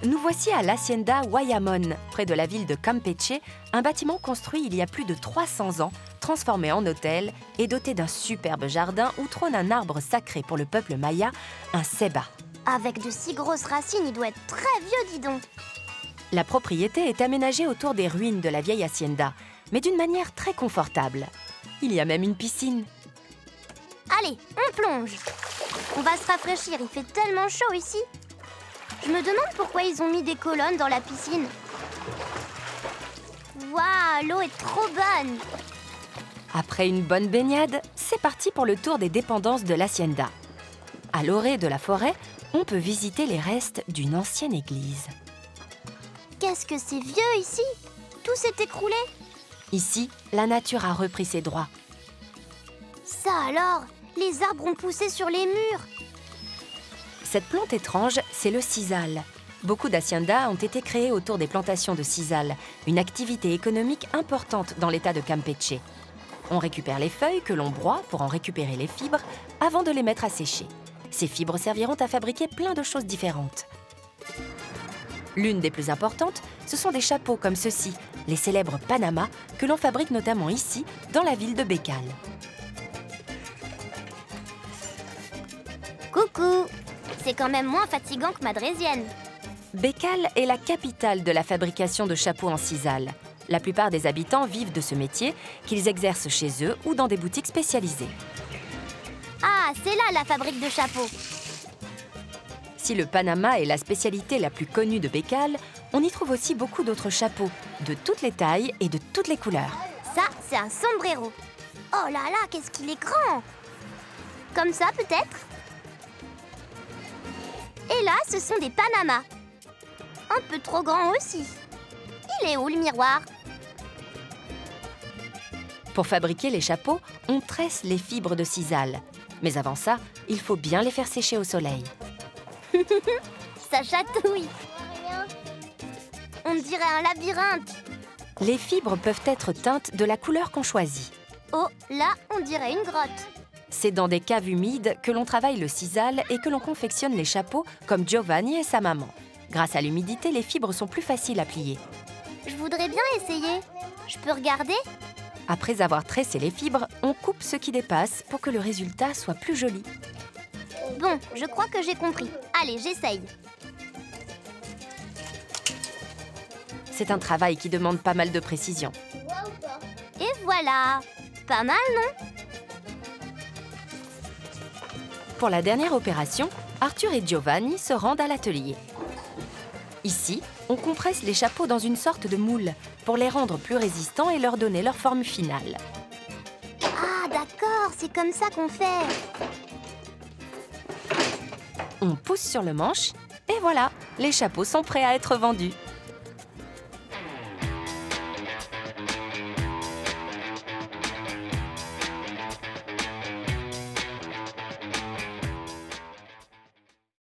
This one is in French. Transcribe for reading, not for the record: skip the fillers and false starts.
Nous voici à l'Hacienda Wayamón, près de la ville de Campeche, un bâtiment construit il y a plus de 300 ans, transformé en hôtel et doté d'un superbe jardin où trône un arbre sacré pour le peuple maya, un ceiba. Avec de si grosses racines, il doit être très vieux, dis donc. La propriété est aménagée autour des ruines de la vieille hacienda, mais d'une manière très confortable. Il y a même une piscine. Allez, on plonge. On va se rafraîchir, il fait tellement chaud ici. Je me demande pourquoi ils ont mis des colonnes dans la piscine. Waouh, l'eau est trop bonne. Après une bonne baignade, c'est parti pour le tour des dépendances de l'hacienda. À l'orée de la forêt, on peut visiter les restes d'une ancienne église. Qu'est-ce que c'est vieux ici? Tout s'est écroulé. Ici, la nature a repris ses droits. Ça alors, les arbres ont poussé sur les murs. Cette plante étrange, c'est le sisal. Beaucoup d'haciendas ont été créées autour des plantations de sisal, une activité économique importante dans l'état de Campeche. On récupère les feuilles que l'on broie pour en récupérer les fibres avant de les mettre à sécher. Ces fibres serviront à fabriquer plein de choses différentes. L'une des plus importantes, ce sont des chapeaux comme ceux-ci, les célèbres Panama, que l'on fabrique notamment ici, dans la ville de Bécal. Coucou! C'est quand même moins fatigant que Madrésienne. Bécal est la capitale de la fabrication de chapeaux en sisal. La plupart des habitants vivent de ce métier, qu'ils exercent chez eux ou dans des boutiques spécialisées. Ah, c'est là la fabrique de chapeaux. Si le Panama est la spécialité la plus connue de Bécal, on y trouve aussi beaucoup d'autres chapeaux, de toutes les tailles et de toutes les couleurs. Ça, c'est un sombrero. Oh là là, qu'est-ce qu'il est grand! Comme ça, peut-être? Et là, ce sont des Panamas. Un peu trop grands aussi. Il est où le miroir? Pour fabriquer les chapeaux, on tresse les fibres de sisal. Mais avant ça, il faut bien les faire sécher au soleil. Ça chatouille. On dirait un labyrinthe. Les fibres peuvent être teintes de la couleur qu'on choisit. Oh, là, on dirait une grotte. C'est dans des caves humides que l'on travaille le sisal et que l'on confectionne les chapeaux comme Giovanni et sa maman. Grâce à l'humidité, les fibres sont plus faciles à plier. Je voudrais bien essayer. Je peux regarder? Après avoir tressé les fibres, on coupe ce qui dépasse pour que le résultat soit plus joli. Bon, je crois que j'ai compris. Allez, j'essaye. C'est un travail qui demande pas mal de précision. Et voilà. Pas mal, non? Pour la dernière opération, Arthur et Giovanni se rendent à l'atelier. Ici, on compresse les chapeaux dans une sorte de moule pour les rendre plus résistants et leur donner leur forme finale. Ah, d'accord, c'est comme ça qu'on fait. On pousse sur le manche et voilà, les chapeaux sont prêts à être vendus.